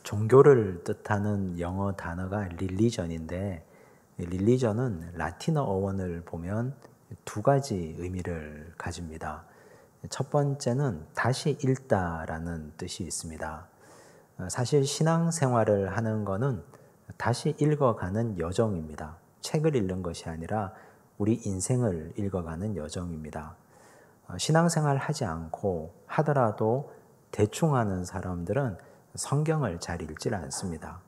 종교를 뜻하는 영어 단어가 religion인데, religion은 라틴어 어원을 보면 두 가지 의미를 가집니다. 첫 번째는 다시 읽다라는 뜻이 있습니다. 사실 신앙생활을 하는 것은 다시 읽어가는 여정입니다. 책을 읽는 것이 아니라 우리 인생을 읽어가는 여정입니다. 신앙생활 하지 않고 하더라도 대충 하는 사람들은 성경을 잘 읽질 않습니다.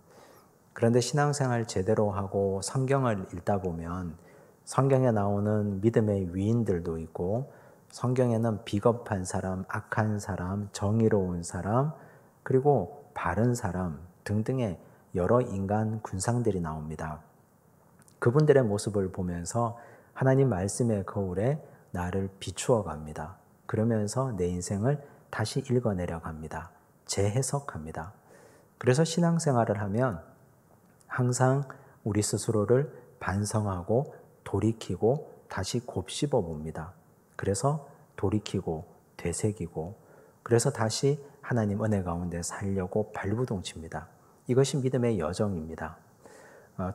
그런데 신앙생활 제대로 하고 성경을 읽다 보면 성경에 나오는 믿음의 위인들도 있고, 성경에는 비겁한 사람, 악한 사람, 정의로운 사람, 그리고 바른 사람 등등의 여러 인간 군상들이 나옵니다. 그분들의 모습을 보면서 하나님 말씀의 거울에 나를 비추어 갑니다. 그러면서 내 인생을 다시 읽어내려 갑니다. 재해석합니다. 그래서 신앙생활을 하면 항상 우리 스스로를 반성하고 돌이키고 다시 곱씹어 봅니다. 그래서 돌이키고 되새기고, 그래서 다시 하나님 은혜 가운데 살려고 발부동칩니다. 이것이 믿음의 여정입니다.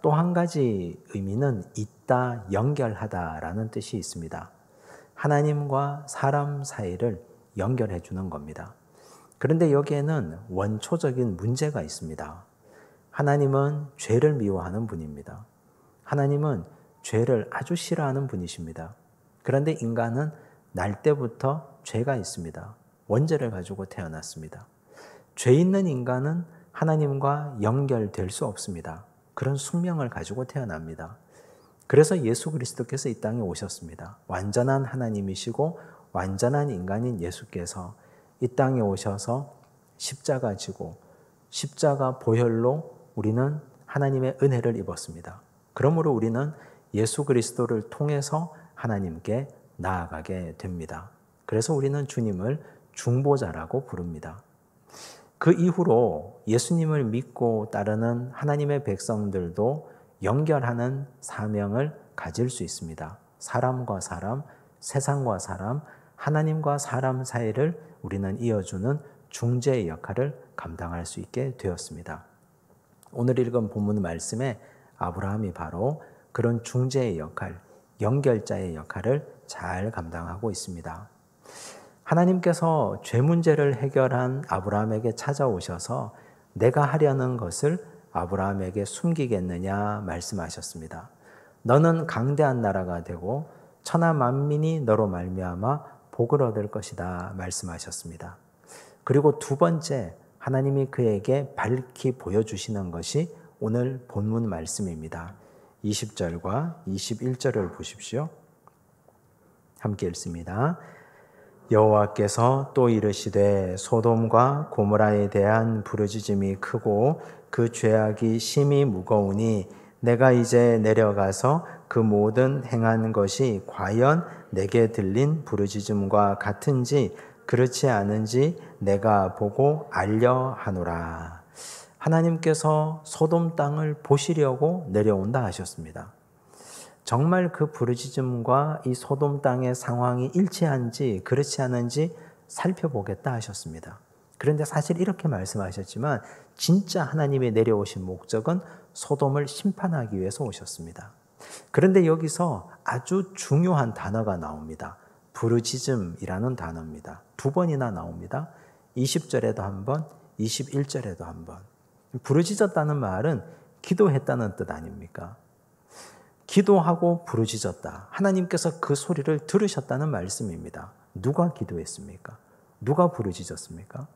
또 한 가지 의미는 잇다, 연결하다라는 뜻이 있습니다. 하나님과 사람 사이를 연결해 주는 겁니다. 그런데 여기에는 원초적인 문제가 있습니다. 하나님은 죄를 미워하는 분입니다. 하나님은 죄를 아주 싫어하는 분이십니다. 그런데 인간은 날 때부터 죄가 있습니다. 원죄를 가지고 태어났습니다. 죄 있는 인간은 하나님과 연결될 수 없습니다. 그런 숙명을 가지고 태어납니다. 그래서 예수 그리스도께서 이 땅에 오셨습니다. 완전한 하나님이시고 완전한 인간인 예수께서 이 땅에 오셔서 십자가 지고 십자가 보혈로 우리는 하나님의 은혜를 입었습니다. 그러므로 우리는 예수 그리스도를 통해서 하나님께 나아가게 됩니다. 그래서 우리는 주님을 중보자라고 부릅니다. 그 이후로 예수님을 믿고 따르는 하나님의 백성들도 연결하는 사명을 가질 수 있습니다. 사람과 사람, 세상과 사람, 하나님과 사람 사이를 우리는 이어주는 중재의 역할을 감당할 수 있게 되었습니다. 오늘 읽은 본문 말씀에 아브라함이 바로 그런 중재의 역할, 연결자의 역할을 잘 감당하고 있습니다. 하나님께서 죄 문제를 해결한 아브라함에게 찾아오셔서 내가 하려는 것을 아브라함에게 숨기겠느냐 말씀하셨습니다. 너는 강대한 나라가 되고 천하 만민이 너로 말미암아 복을 얻을 것이다 말씀하셨습니다. 그리고 두 번째, 하나님이 그에게 밝히 보여주시는 것이 오늘 본문 말씀입니다. 20절과 21절을 보십시오. 함께 읽습니다. 여호와께서 또 이르시되 소돔과 고모라에 대한 부르짖음이 크고 그 죄악이 심히 무거우니 내가 이제 내려가서 그 모든 행한 것이 과연 내게 들린 부르짖음과 같은지 그렇지 않은지 내가 보고 알려 하노라. 하나님께서 소돔 땅을 보시려고 내려온다 하셨습니다. 정말 그 부르짖음과 이 소돔 땅의 상황이 일치한지 그렇지 않은지 살펴보겠다 하셨습니다. 그런데 사실 이렇게 말씀하셨지만 진짜 하나님이 내려오신 목적은 소돔을 심판하기 위해서 오셨습니다. 그런데 여기서 아주 중요한 단어가 나옵니다. 부르짖음이라는 단어입니다. 두 번이나 나옵니다. 20절에도 한 번, 21절에도 한 번. 부르짖었다는 말은 기도했다는 뜻 아닙니까? 기도하고 부르짖었다. 하나님께서 그 소리를 들으셨다는 말씀입니다. 누가 기도했습니까? 누가 부르짖었습니까?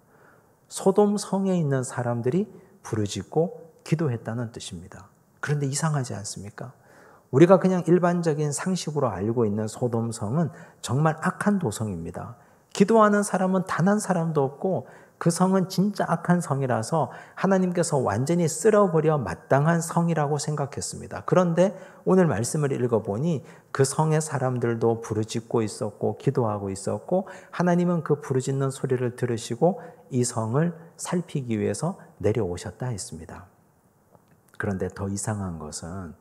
소돔 성에 있는 사람들이 부르짖고 기도했다는 뜻입니다. 그런데 이상하지 않습니까? 우리가 그냥 일반적인 상식으로 알고 있는 소돔 성은 정말 악한 도성입니다. 기도하는 사람은 단 한 사람도 없고 그 성은 진짜 악한 성이라서 하나님께서 완전히 쓸어버려 마땅한 성이라고 생각했습니다. 그런데 오늘 말씀을 읽어보니 그 성의 사람들도 부르짖고 있었고 기도하고 있었고 하나님은 그 부르짖는 소리를 들으시고 이 성을 살피기 위해서 내려오셨다 했습니다. 그런데 더 이상한 것은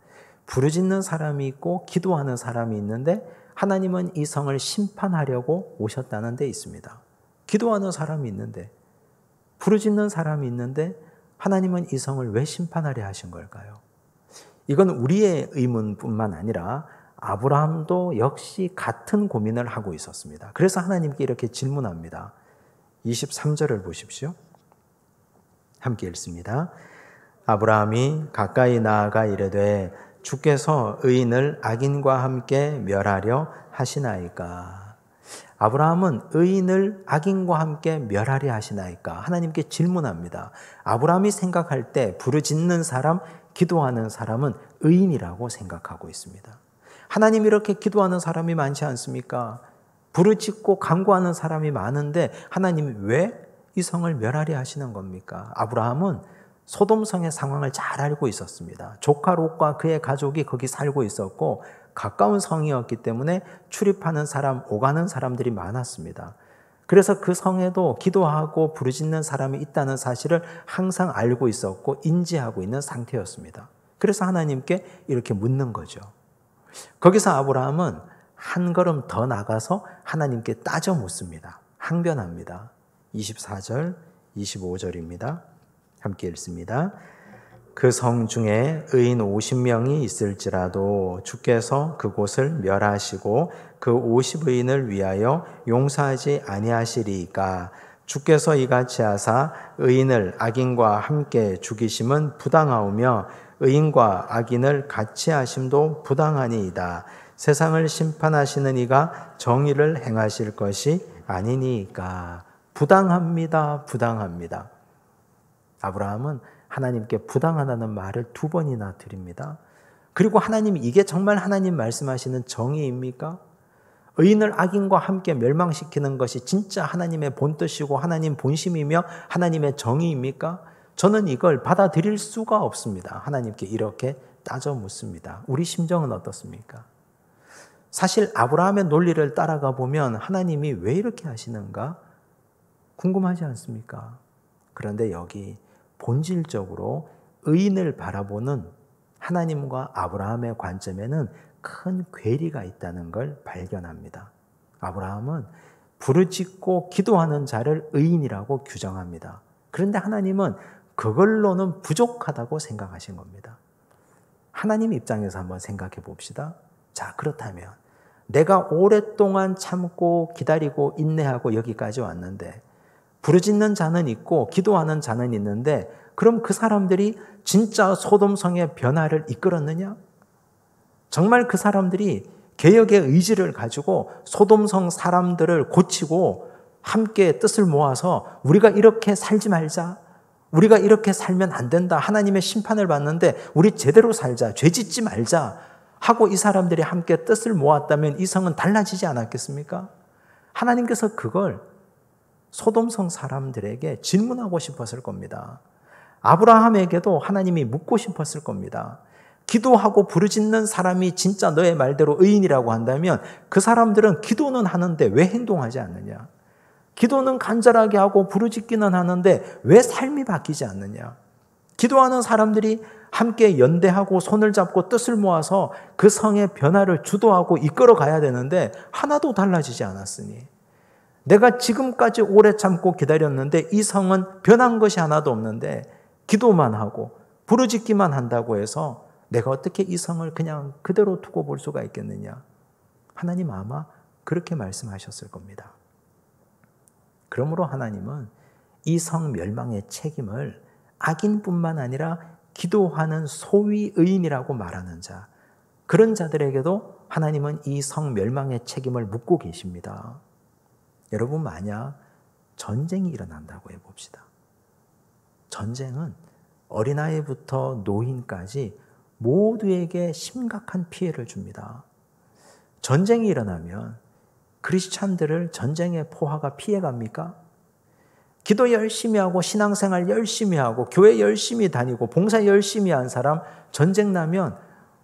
부르짖는 사람이 있고 기도하는 사람이 있는데 하나님은 이 성을 심판하려고 오셨다는 데 있습니다. 기도하는 사람이 있는데 부르짖는 사람이 있는데 하나님은 이 성을 왜 심판하려 하신 걸까요? 이건 우리의 의문뿐만 아니라 아브라함도 역시 같은 고민을 하고 있었습니다. 그래서 하나님께 이렇게 질문합니다. 23절을 보십시오. 함께 읽습니다. 아브라함이 가까이 나아가 이르되 주께서 의인을 악인과 함께 멸하려 하시나이까? 아브라함은 의인을 악인과 함께 멸하려 하시나이까? 하나님께 질문합니다. 아브라함이 생각할 때 부르짖는 사람, 기도하는 사람은 의인이라고 생각하고 있습니다. 하나님 이렇게 기도하는 사람이 많지 않습니까? 부르짖고 간구하는 사람이 많은데 하나님이 왜 이 성을 멸하려 하시는 겁니까? 아브라함은 소돔성의 상황을 잘 알고 있었습니다. 조카 롯과 그의 가족이 거기 살고 있었고 가까운 성이었기 때문에 출입하는 사람, 오가는 사람들이 많았습니다. 그래서 그 성에도 기도하고 부르짖는 사람이 있다는 사실을 항상 알고 있었고 인지하고 있는 상태였습니다. 그래서 하나님께 이렇게 묻는 거죠. 거기서 아브라함은 한 걸음 더 나가서 하나님께 따져 묻습니다. 항변합니다. 24절, 25절입니다. 함께 읽습니다. 그 성 중에 의인 50명이 있을지라도 주께서 그곳을 멸하시고 그 50의인을 위하여 용서하지 아니하시리이까? 주께서 이같이 하사 의인을 악인과 함께 죽이심은 부당하오며 의인과 악인을 같이 하심도 부당하니이다. 세상을 심판하시는 이가 정의를 행하실 것이 아니니까. 부당합니다. 부당합니다. 아브라함은 하나님께 부당하다는 말을 2번이나 드립니다. 그리고 하나님이 이게 정말 하나님 말씀하시는 정의입니까? 의인을 악인과 함께 멸망시키는 것이 진짜 하나님의 본뜻이고 하나님 본심이며 하나님의 정의입니까? 저는 이걸 받아들일 수가 없습니다. 하나님께 이렇게 따져 묻습니다. 우리 심정은 어떻습니까? 사실 아브라함의 논리를 따라가 보면 하나님이 왜 이렇게 하시는가 궁금하지 않습니까? 그런데 여기 본질적으로 의인을 바라보는 하나님과 아브라함의 관점에는 큰 괴리가 있다는 걸 발견합니다. 아브라함은 부르짖고 기도하는 자를 의인이라고 규정합니다. 그런데 하나님은 그걸로는 부족하다고 생각하신 겁니다. 하나님 입장에서 한번 생각해 봅시다. 자, 그렇다면 내가 오랫동안 참고 기다리고 인내하고 여기까지 왔는데 부르짖는 자는 있고 기도하는 자는 있는데 그럼 그 사람들이 진짜 소돔성의 변화를 이끌었느냐? 정말 그 사람들이 개혁의 의지를 가지고 소돔성 사람들을 고치고 함께 뜻을 모아서 우리가 이렇게 살지 말자. 우리가 이렇게 살면 안 된다. 하나님의 심판을 받는데 우리 제대로 살자. 죄 짓지 말자. 하고 이 사람들이 함께 뜻을 모았다면 이 성은 달라지지 않았겠습니까? 하나님께서 그걸 소돔성 사람들에게 질문하고 싶었을 겁니다. 아브라함에게도 하나님이 묻고 싶었을 겁니다. 기도하고 부르짖는 사람이 진짜 너의 말대로 의인이라고 한다면 그 사람들은 기도는 하는데 왜 행동하지 않느냐? 기도는 간절하게 하고 부르짖기는 하는데 왜 삶이 바뀌지 않느냐? 기도하는 사람들이 함께 연대하고 손을 잡고 뜻을 모아서 그 성의 변화를 주도하고 이끌어 가야 되는데 하나도 달라지지 않았으니 내가 지금까지 오래 참고 기다렸는데 이 성은 변한 것이 하나도 없는데 기도만 하고 부르짖기만 한다고 해서 내가 어떻게 이 성을 그냥 그대로 두고 볼 수가 있겠느냐? 하나님 아마 그렇게 말씀하셨을 겁니다. 그러므로 하나님은 이 성 멸망의 책임을 악인뿐만 아니라 기도하는 소위 의인이라고 말하는 자, 그런 자들에게도 하나님은 이 성 멸망의 책임을 묻고 계십니다. 여러분, 만약 전쟁이 일어난다고 해봅시다. 전쟁은 어린아이부터 노인까지 모두에게 심각한 피해를 줍니다. 전쟁이 일어나면 크리스찬들을 전쟁의 포화가 피해갑니까? 기도 열심히 하고 신앙생활 열심히 하고 교회 열심히 다니고 봉사 열심히 한 사람 전쟁 나면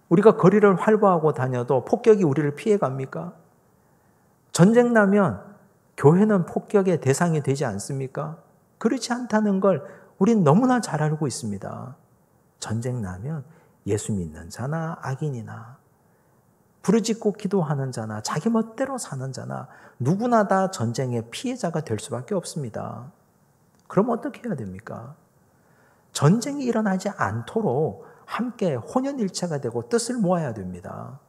우리가 거리를 활보하고 다녀도 폭격이 우리를 피해갑니까? 전쟁 나면 교회는 폭격의 대상이 되지 않습니까? 그렇지 않다는 걸 우린 너무나 잘 알고 있습니다. 전쟁 나면 예수 믿는 자나 악인이나 부르짖고 기도하는 자나 자기 멋대로 사는 자나 누구나 다 전쟁의 피해자가 될 수밖에 없습니다. 그럼 어떻게 해야 됩니까? 전쟁이 일어나지 않도록 함께 혼연일체가 되고 뜻을 모아야 됩니다.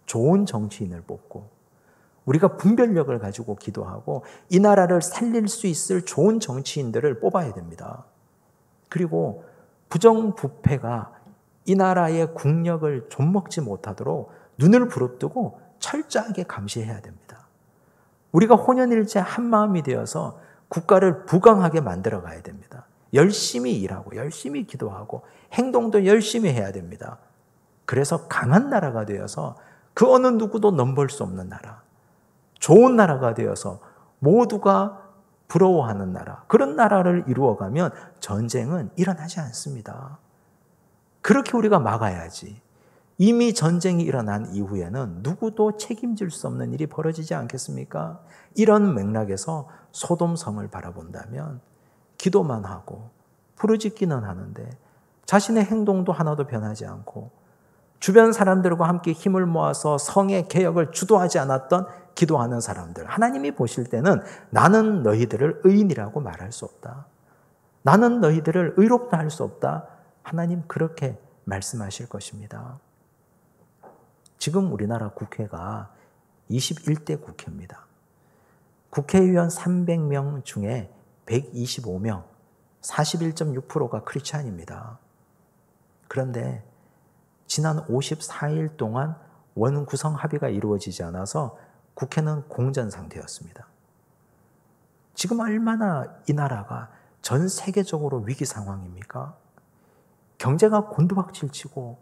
좋은 정치인을 뽑고 우리가 분별력을 가지고 기도하고 이 나라를 살릴 수 있을 좋은 정치인들을 뽑아야 됩니다. 그리고 부정부패가 이 나라의 국력을 좀먹지 못하도록 눈을 부릅뜨고 철저하게 감시해야 됩니다. 우리가 혼연일체 한 마음이 되어서 국가를 부강하게 만들어 가야 됩니다. 열심히 일하고 열심히 기도하고 행동도 열심히 해야 됩니다. 그래서 강한 나라가 되어서 그 어느 누구도 넘볼 수 없는 나라, 좋은 나라가 되어서 모두가 부러워하는 나라, 그런 나라를 이루어가면 전쟁은 일어나지 않습니다. 그렇게 우리가 막아야지. 이미 전쟁이 일어난 이후에는 누구도 책임질 수 없는 일이 벌어지지 않겠습니까? 이런 맥락에서 소돔성을 바라본다면 기도만 하고 부르짖기는 하는데 자신의 행동도 하나도 변하지 않고 주변 사람들과 함께 힘을 모아서 성의 개혁을 주도하지 않았던 기도하는 사람들, 하나님이 보실 때는 나는 너희들을 의인이라고 말할 수 없다. 나는 너희들을 의롭다 할 수 없다. 하나님 그렇게 말씀하실 것입니다. 지금 우리나라 국회가 21대 국회입니다. 국회의원 300명 중에 125명, 41.6%가 크리스찬입니다. 그런데 지난 54일 동안 원구성 합의가 이루어지지 않아서 국회는 공전 상태였습니다. 지금 얼마나 이 나라가 전 세계적으로 위기 상황입니까? 경제가 곤두박질치고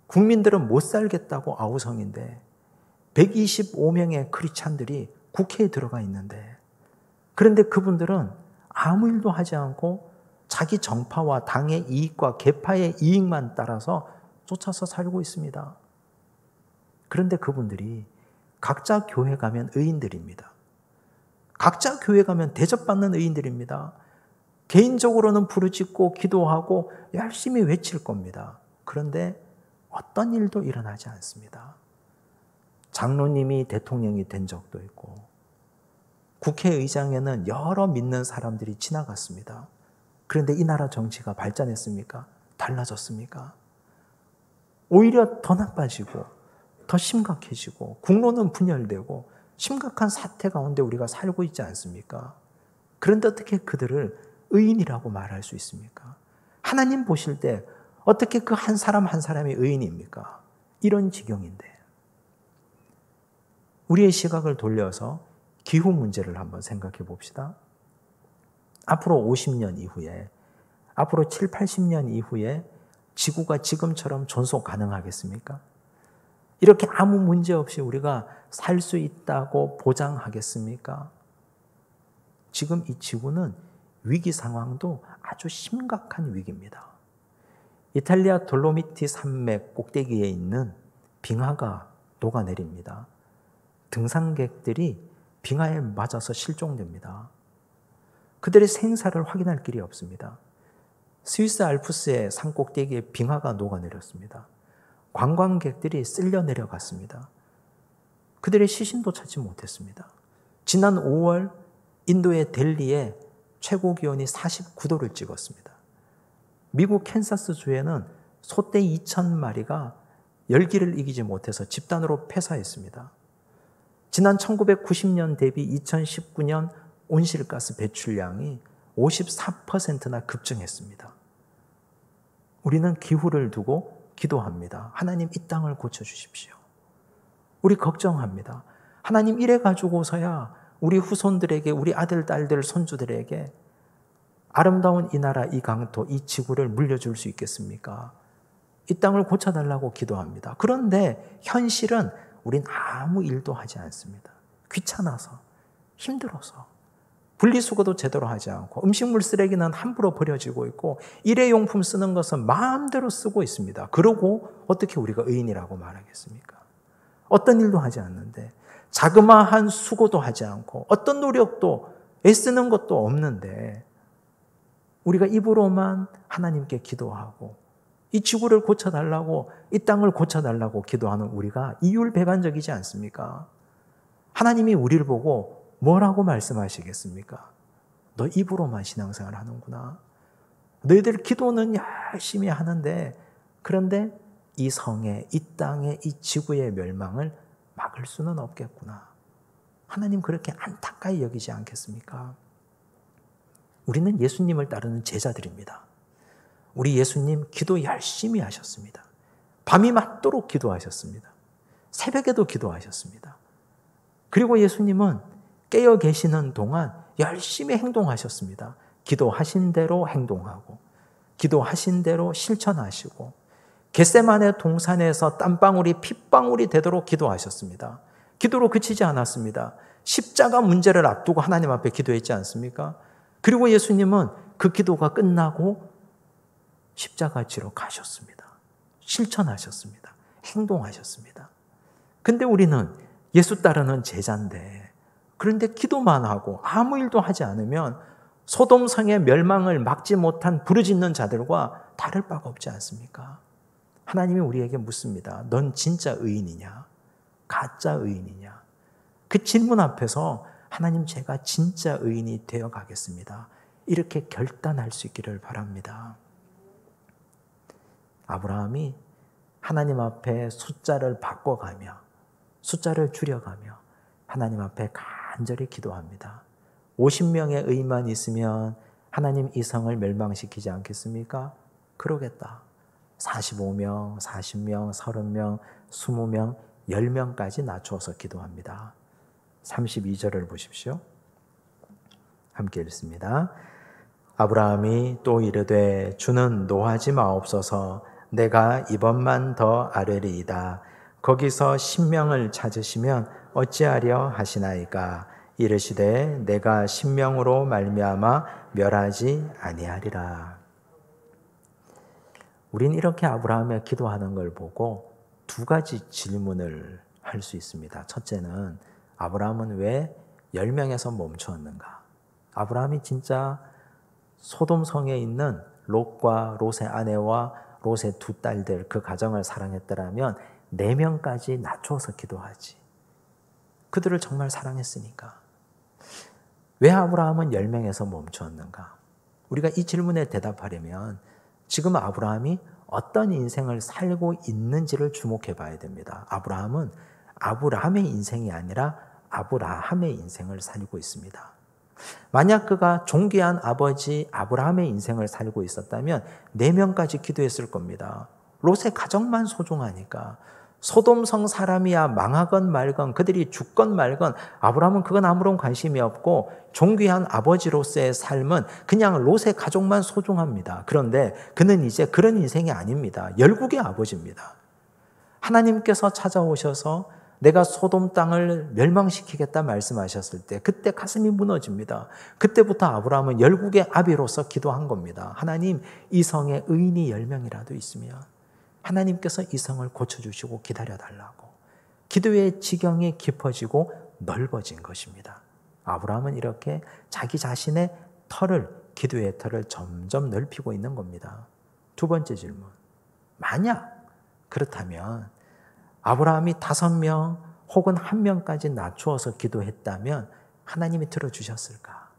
국민들은 못 살겠다고 아우성인데 125명의 크리스찬들이 국회에 들어가 있는데, 그런데 그분들은 아무 일도 하지 않고 자기 정파와 당의 이익과 계파의 이익만 따라서 쫓아서 살고 있습니다. 그런데 그분들이 각자 교회 가면 의인들입니다. 각자 교회 가면 대접받는 의인들입니다. 개인적으로는 부르짖고 기도하고 열심히 외칠 겁니다. 그런데 어떤 일도 일어나지 않습니다. 장로님이 대통령이 된 적도 있고 국회의장에는 여러 믿는 사람들이 지나갔습니다. 그런데 이 나라 정치가 발전했습니까? 달라졌습니까? 오히려 더 나빠지고 더 심각해지고 국론은 분열되고 심각한 사태 가운데 우리가 살고 있지 않습니까? 그런데 어떻게 그들을 의인이라고 말할 수 있습니까? 하나님 보실 때 어떻게 그 한 사람 한 사람이 의인입니까? 이런 지경인데, 우리의 시각을 돌려서 기후 문제를 한번 생각해 봅시다. 앞으로 50년 이후에, 앞으로 7, 80년 이후에 지구가 지금처럼 존속 가능하겠습니까? 이렇게 아무 문제 없이 우리가 살 수 있다고 보장하겠습니까? 지금 이 지구는 위기 상황도 아주 심각한 위기입니다. 이탈리아 돌로미티 산맥 꼭대기에 있는 빙하가 녹아내립니다. 등산객들이 빙하에 맞아서 실종됩니다. 그들의 생사를 확인할 길이 없습니다. 스위스 알프스의 산 꼭대기에 빙하가 녹아내렸습니다. 관광객들이 쓸려 내려갔습니다. 그들의 시신도 찾지 못했습니다. 지난 5월 인도의 델리에 최고 기온이 49도를 찍었습니다. 미국 캔사스 주에는 소떼 2,000마리가 열기를 이기지 못해서 집단으로 폐사했습니다. 지난 1990년 대비 2019년 온실가스 배출량이 54%나 급증했습니다. 우리는 기후를 두고 기도합니다. 하나님 이 땅을 고쳐주십시오. 우리 걱정합니다. 하나님 이래 가지고서야 우리 후손들에게, 우리 아들, 딸들, 손주들에게 아름다운 이 나라, 이 강토, 이 지구를 물려줄 수 있겠습니까? 이 땅을 고쳐달라고 기도합니다. 그런데 현실은 우린 아무 일도 하지 않습니다. 귀찮아서, 힘들어서, 분리수거도 제대로 하지 않고 음식물 쓰레기는 함부로 버려지고 있고 일회용품 쓰는 것은 마음대로 쓰고 있습니다. 그러고 어떻게 우리가 의인이라고 말하겠습니까? 어떤 일도 하지 않는데, 자그마한 수고도 하지 않고 어떤 노력도 애쓰는 것도 없는데 우리가 입으로만 하나님께 기도하고 이 지구를 고쳐달라고, 이 땅을 고쳐달라고 기도하는 우리가 이율배반적이지 않습니까? 하나님이 우리를 보고 뭐라고 말씀하시겠습니까? 너 입으로만 신앙생활 하는구나. 너희들 기도는 열심히 하는데 그런데 이 성의, 이 땅의, 이 지구의 멸망을 막을 수는 없겠구나. 하나님 그렇게 안타까이 여기지 않겠습니까? 우리는 예수님을 따르는 제자들입니다. 우리 예수님 기도 열심히 하셨습니다. 밤이 맞도록 기도하셨습니다. 새벽에도 기도하셨습니다. 그리고 예수님은 깨어 계시는 동안 열심히 행동하셨습니다. 기도하신 대로 행동하고 기도하신 대로 실천하시고 겟세마네 동산에서 땀방울이 핏방울이 되도록 기도하셨습니다. 기도로 그치지 않았습니다. 십자가 문제를 앞두고 하나님 앞에 기도했지 않습니까? 그리고 예수님은 그 기도가 끝나고 십자가 지러 가셨습니다. 실천하셨습니다. 행동하셨습니다. 근데 우리는 예수 따르는 제자인데 그런데 기도만 하고 아무 일도 하지 않으면 소돔성의 멸망을 막지 못한 부르짖는 자들과 다를 바가 없지 않습니까? 하나님이 우리에게 묻습니다. 넌 진짜 의인이냐? 가짜 의인이냐? 그 질문 앞에서 하나님 제가 진짜 의인이 되어 가겠습니다. 이렇게 결단할 수 있기를 바랍니다. 아브라함이 하나님 앞에 숫자를 바꿔가며 숫자를 줄여가며 하나님 앞에 간절히 기도합니다. 50명의 의만 있으면 하나님 이 성을 멸망시키지 않겠습니까? 그러겠다. 45명, 40명, 30명, 20명, 10명까지 낮추어서 기도합니다. 32절을 보십시오. 함께 읽습니다. 아브라함이 또 이르되 주는 노하지 마옵소서 내가 이번만 더 아뢰리이다. 거기서 10명을 찾으시면 어찌하려 하시나이까. 이르시되 내가 10명으로 말미암아 멸하지 아니하리라. 우린 이렇게 아브라함의 기도하는 걸 보고 두 가지 질문을 할 수 있습니다. 첫째는 아브라함은 왜 10명에서 멈추었는가? 아브라함이 진짜 소돔성에 있는 롯과 롯의 아내와 롯의 두 딸들 그 가정을 사랑했더라면 4명까지 낮춰서 기도하지. 그들을 정말 사랑했으니까. 왜 아브라함은 10명에서 멈추었는가? 우리가 이 질문에 대답하려면 지금 아브라함이 어떤 인생을 살고 있는지를 주목해 봐야 됩니다. 아브라함은 아브라함의 인생이 아니라 아브라함의 인생을 살고 있습니다. 만약 그가 존귀한 아버지 아브라함의 인생을 살고 있었다면 4명까지 기도했을 겁니다. 롯의 가정만 소중하니까. 소돔성 사람이야 망하건 말건 그들이 죽건 말건 아브라함은 그건 아무런 관심이 없고 존귀한 아버지로서의 삶은 그냥 롯의 가족만 소중합니다. 그런데 그는 이제 그런 인생이 아닙니다. 열국의 아버지입니다. 하나님께서 찾아오셔서 내가 소돔 땅을 멸망시키겠다 말씀하셨을 때 그때 가슴이 무너집니다. 그때부터 아브라함은 열국의 아비로서 기도한 겁니다. 하나님 이 성에 의인이 10명이라도 있으면 하나님께서 이 성을 고쳐주시고 기다려달라고. 기도의 지경이 깊어지고 넓어진 것입니다. 아브라함은 이렇게 자기 자신의 터를, 기도의 터를 점점 넓히고 있는 겁니다. 두 번째 질문. 만약 그렇다면 아브라함이 5명 혹은 1명까지 낮추어서 기도했다면 하나님이 들어주셨을까?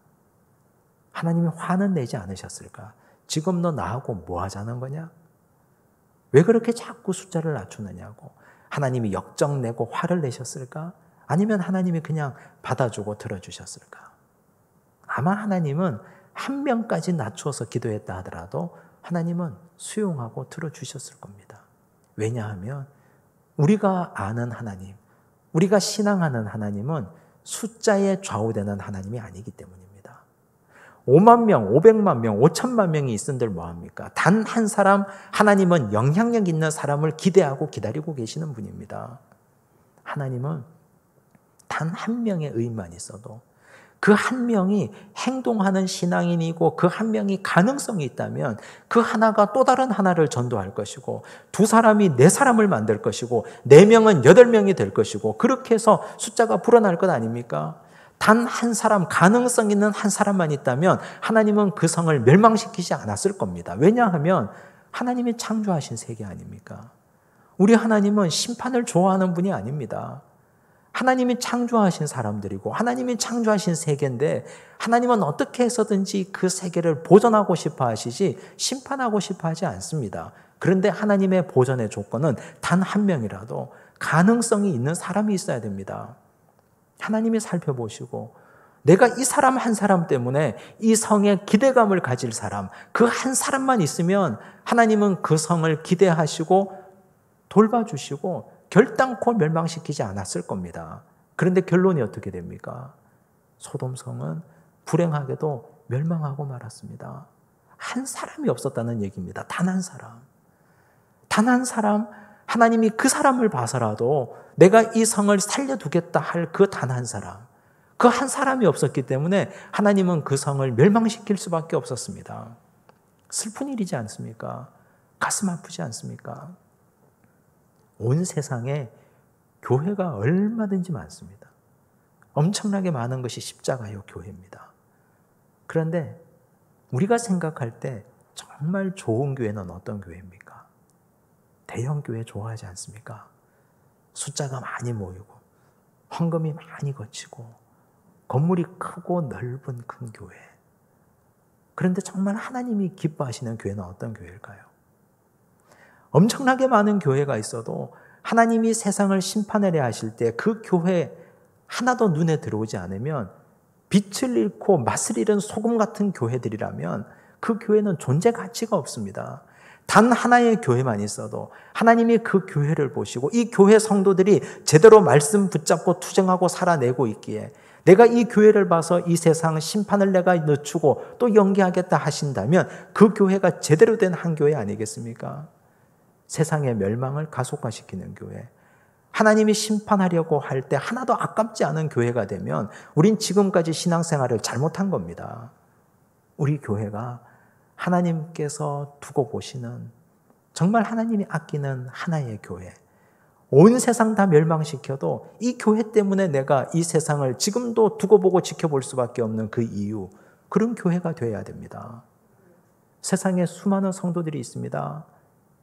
하나님이 화는 내지 않으셨을까? 지금 너 나하고 뭐 하자는 거냐? 왜 그렇게 자꾸 숫자를 낮추느냐고. 하나님이 역정내고 화를 내셨을까? 아니면 하나님이 그냥 받아주고 들어주셨을까? 아마 하나님은 1명까지 낮추어서 기도했다 하더라도 하나님은 수용하고 들어주셨을 겁니다. 왜냐하면 우리가 아는 하나님, 우리가 신앙하는 하나님은 숫자에 좌우되는 하나님이 아니기 때문입니다. 5만 명, 500만 명, 5천만 명이 있은들 뭐합니까? 단 한 사람, 하나님은 영향력 있는 사람을 기대하고 기다리고 계시는 분입니다. 하나님은 단 1명의 의인만 있어도 그 1명이 행동하는 신앙인이고 그 1명이 가능성이 있다면 그 하나가 또 다른 하나를 전도할 것이고 2사람이 4사람을 만들 것이고 4명은 8명이 될 것이고 그렇게 해서 숫자가 불어날 것 아닙니까? 단 한 사람, 가능성 있는 한 사람만 있다면 하나님은 그 성을 멸망시키지 않았을 겁니다. 왜냐하면 하나님이 창조하신 세계 아닙니까? 우리 하나님은 심판을 좋아하는 분이 아닙니다. 하나님이 창조하신 사람들이고 하나님이 창조하신 세계인데 하나님은 어떻게 해서든지 그 세계를 보존하고 싶어 하시지 심판하고 싶어 하지 않습니다. 그런데 하나님의 보존의 조건은 단 한 명이라도 가능성이 있는 사람이 있어야 됩니다. 하나님이 살펴보시고 내가 이 사람 한 사람 때문에 이 성에 기대감을 가질 사람, 그 한 사람만 있으면 하나님은 그 성을 기대하시고 돌봐주시고 결단코 멸망시키지 않았을 겁니다. 그런데 결론이 어떻게 됩니까? 소돔성은 불행하게도 멸망하고 말았습니다. 한 사람이 없었다는 얘기입니다. 단 한 사람. 단 한 사람, 하나님이 그 사람을 봐서라도 내가 이 성을 살려두겠다 할 그 단 한 사람. 그 한 사람이 없었기 때문에 하나님은 그 성을 멸망시킬 수밖에 없었습니다. 슬픈 일이지 않습니까? 가슴 아프지 않습니까? 온 세상에 교회가 얼마든지 많습니다. 엄청나게 많은 것이 십자가요 교회입니다. 그런데 우리가 생각할 때 정말 좋은 교회는 어떤 교회입니까? 대형 교회 좋아하지 않습니까? 숫자가 많이 모이고 헌금이 많이 거치고 건물이 크고 넓은 큰 교회. 그런데 정말 하나님이 기뻐하시는 교회는 어떤 교회일까요? 엄청나게 많은 교회가 있어도 하나님이 세상을 심판하려 하실 때 그 교회 하나도 눈에 들어오지 않으면 빛을 잃고 맛을 잃은 소금 같은 교회들이라면 그 교회는 존재 가치가 없습니다. 단 하나의 교회만 있어도 하나님이 그 교회를 보시고 이 교회 성도들이 제대로 말씀 붙잡고 투쟁하고 살아내고 있기에 내가 이 교회를 봐서 이 세상 심판을 내가 늦추고 또 연기하겠다 하신다면 그 교회가 제대로 된 한 교회 아니겠습니까? 세상의 멸망을 가속화시키는 교회. 하나님이 심판하려고 할 때 하나도 아깝지 않은 교회가 되면 우린 지금까지 신앙생활을 잘못한 겁니다. 우리 교회가 하나님께서 두고 보시는 정말 하나님이 아끼는 하나의 교회. 온 세상 다 멸망시켜도 이 교회 때문에 내가 이 세상을 지금도 두고 보고 지켜볼 수밖에 없는 그 이유. 그런 교회가 되어야 됩니다. 세상에 수많은 성도들이 있습니다.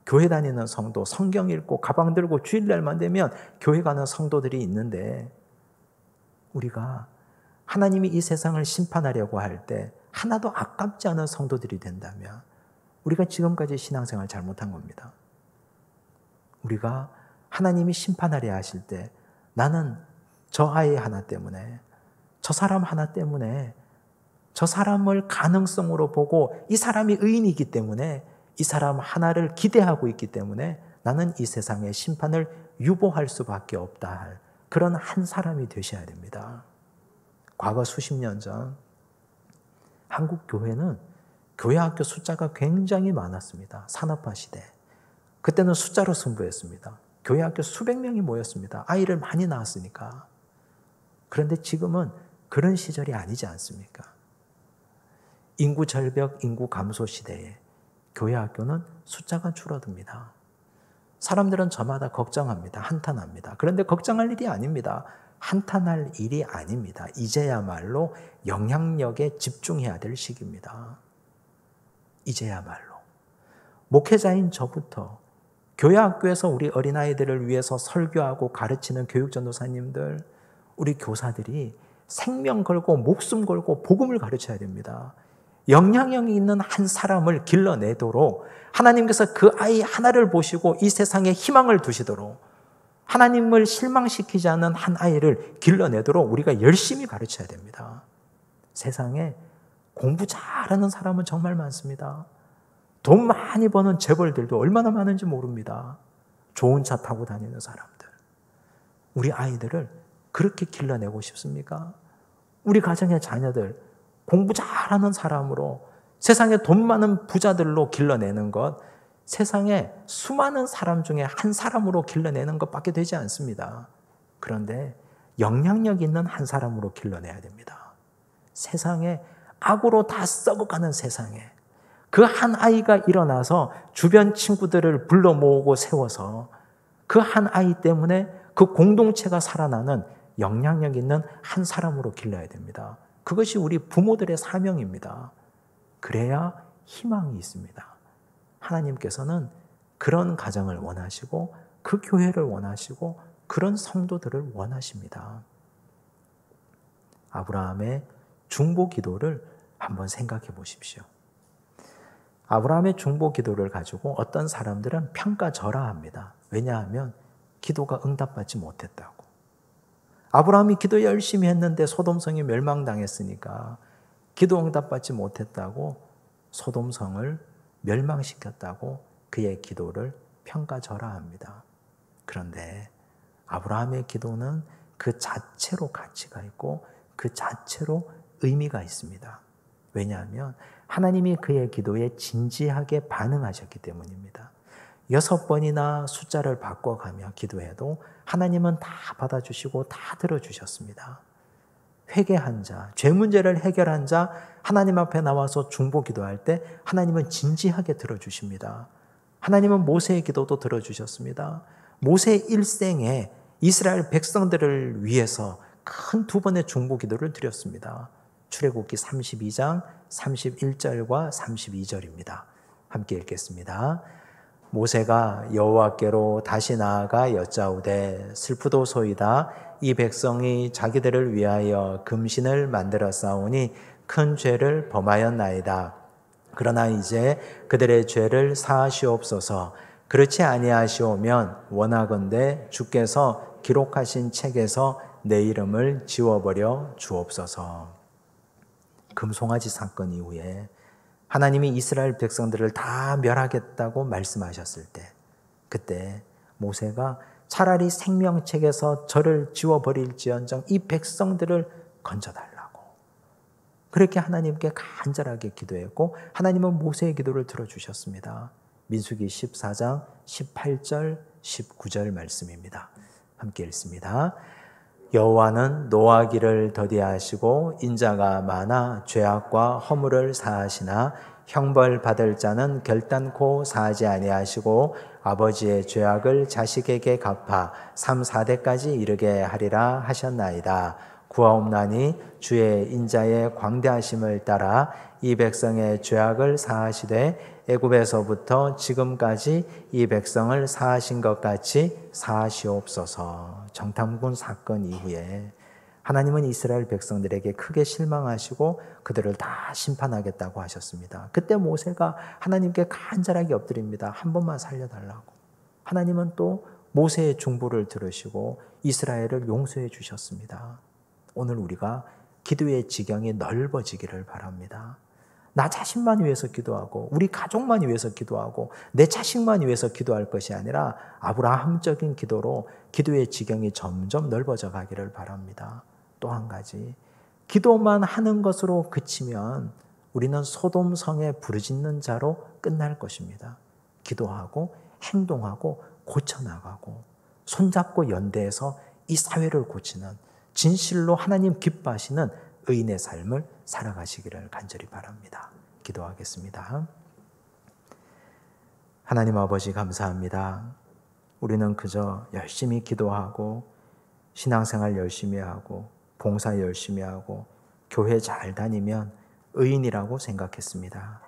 교회 다니는 성도, 성경 읽고 가방 들고 주일날만 되면 교회 가는 성도들이 있는데 우리가 하나님이 이 세상을 심판하려고 할 때 하나도 아깝지 않은 성도들이 된다면 우리가 지금까지 신앙생활 잘못한 겁니다. 우리가 하나님이 심판하려 하실 때 나는 저 아이 하나 때문에 저 사람 하나 때문에 저 사람을 가능성으로 보고 이 사람이 의인이기 때문에 이 사람 하나를 기대하고 있기 때문에 나는 이 세상의 심판을 유보할 수밖에 없다 할 그런 한 사람이 되셔야 됩니다. 과거 수십 년 전 한국 교회는 교회 학교 숫자가 굉장히 많았습니다. 산업화 시대. 그때는 숫자로 승부했습니다. 교회 학교 수백 명이 모였습니다. 아이를 많이 낳았으니까. 그런데 지금은 그런 시절이 아니지 않습니까? 인구 절벽, 인구 감소 시대에 교회 학교는 숫자가 줄어듭니다. 사람들은 저마다 걱정합니다. 한탄합니다. 그런데 걱정할 일이 아닙니다. 한탄할 일이 아닙니다. 이제야말로 영향력에 집중해야 될 시기입니다. 이제야말로. 목회자인 저부터 교회 학교에서 우리 어린아이들을 위해서 설교하고 가르치는 교육전도사님들, 우리 교사들이 생명 걸고 목숨 걸고 복음을 가르쳐야 됩니다. 영향력이 있는 한 사람을 길러내도록 하나님께서 그 아이 하나를 보시고 이 세상에 희망을 두시도록 하나님을 실망시키지 않는 한 아이를 길러내도록 우리가 열심히 가르쳐야 됩니다. 세상에 공부 잘하는 사람은 정말 많습니다. 돈 많이 버는 재벌들도 얼마나 많은지 모릅니다. 좋은 차 타고 다니는 사람들. 우리 아이들을 그렇게 길러내고 싶습니까? 우리 가정의 자녀들 공부 잘하는 사람으로 세상에 돈 많은 부자들로 길러내는 것, 세상에 수많은 사람 중에 한 사람으로 길러내는 것밖에 되지 않습니다. 그런데 영향력 있는 한 사람으로 길러내야 됩니다. 세상에 악으로 다 썩어가는 세상에 그 한 아이가 일어나서 주변 친구들을 불러 모으고 세워서 그 한 아이 때문에 그 공동체가 살아나는 영향력 있는 한 사람으로 길러야 됩니다. 그것이 우리 부모들의 사명입니다. 그래야 희망이 있습니다. 하나님께서는 그런 가정을 원하시고 그 교회를 원하시고 그런 성도들을 원하십니다. 아브라함의 중보 기도를 한번 생각해 보십시오. 아브라함의 중보 기도를 가지고 어떤 사람들은 평가절하합니다. 왜냐하면 기도가 응답받지 못했다고. 아브라함이 기도 열심히 했는데 소돔성이 멸망당했으니까 기도 응답받지 못했다고 소돔성을 멸망시켰다고 그의 기도를 평가절하합니다. 그런데 아브라함의 기도는 그 자체로 가치가 있고 그 자체로 의미가 있습니다. 왜냐하면 하나님이 그의 기도에 진지하게 반응하셨기 때문입니다. 6번이나 숫자를 바꿔가며 기도해도 하나님은 다 받아주시고 다 들어주셨습니다. 회개한 자, 죄 문제를 해결한 자, 하나님 앞에 나와서 중보 기도할 때 하나님은 진지하게 들어주십니다. 하나님은 모세의 기도도 들어주셨습니다. 모세 일생에 이스라엘 백성들을 위해서 큰 2번의 중보 기도를 드렸습니다. 출애굽기 32장 31절과 32절입니다. 함께 읽겠습니다. 모세가 여호와께로 다시 나아가 여짜오되 슬프도소이다. 이 백성이 자기들을 위하여 금신을 만들어 싸우니 큰 죄를 범하였나이다. 그러나 이제 그들의 죄를 사하시옵소서. 그렇지 아니하시오면 원하건대 주께서 기록하신 책에서 내 이름을 지워버려 주옵소서. 금송아지 사건 이후에 하나님이 이스라엘 백성들을 다 멸하겠다고 말씀하셨을 때, 그때 모세가 차라리 생명책에서 저를 지워버릴지언정 이 백성들을 건져달라고 그렇게 하나님께 간절하게 기도했고, 하나님은 모세의 기도를 들어주셨습니다. 민수기 14장 18절 19절 말씀입니다. 함께 읽습니다. 여호와는 노하기를 더디하시고 인자가 많아 죄악과 허물을 사하시나 형벌 받을 자는 결단코 사하지 아니하시고 아버지의 죄악을 자식에게 갚아 3, 4대까지 이르게 하리라 하셨나이다. 구하옵나니 주의 인자의 광대하심을 따라 이 백성의 죄악을 사하시되 애굽에서부터 지금까지 이 백성을 사하신 것 같이 사하시옵소서. 정탐꾼 사건 이후에 하나님은 이스라엘 백성들에게 크게 실망하시고 그들을 다 심판하겠다고 하셨습니다. 그때 모세가 하나님께 간절하게 엎드립니다. 한 번만 살려달라고. 하나님은 또 모세의 중보를 들으시고 이스라엘을 용서해 주셨습니다. 오늘 우리가 기도의 지경이 넓어지기를 바랍니다. 나 자신만 위해서 기도하고 우리 가족만 위해서 기도하고 내 자식만 위해서 기도할 것이 아니라 아브라함적인 기도로 기도의 지경이 점점 넓어져 가기를 바랍니다. 또 한 가지, 기도만 하는 것으로 그치면 우리는 소돔성에 부르짖는 자로 끝날 것입니다. 기도하고 행동하고 고쳐나가고 손잡고 연대해서 이 사회를 고치는, 진실로 하나님 기뻐하시는 의인의 삶을 살아가시기를 간절히 바랍니다. 기도하겠습니다. 하나님 아버지 감사합니다. 우리는 그저 열심히 기도하고 신앙생활 열심히 하고 봉사 열심히 하고 교회 잘 다니면 의인이라고 생각했습니다.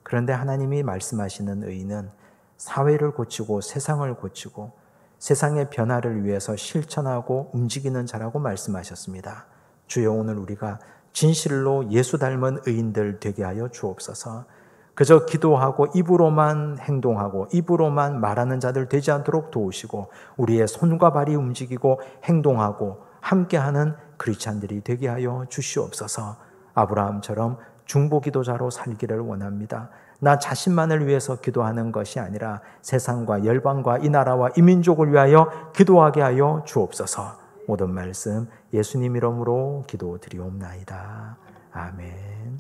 그런데 하나님이 말씀하시는 의인은 사회를 고치고 세상을 고치고 세상의 변화를 위해서 실천하고 움직이는 자라고 말씀하셨습니다. 주여, 오늘 우리가 진실로 예수 닮은 의인들 되게 하여 주옵소서. 그저 기도하고 입으로만 행동하고 입으로만 말하는 자들 되지 않도록 도우시고 우리의 손과 발이 움직이고 행동하고 함께하는 크리스찬들이 되게 하여 주시옵소서. 아브라함처럼 중보기도자로 살기를 원합니다. 나 자신만을 위해서 기도하는 것이 아니라 세상과 열방과 이 나라와 이 민족을 위하여 기도하게 하여 주옵소서. 모든 말씀 예수님 이름으로 기도드리옵나이다. 아멘.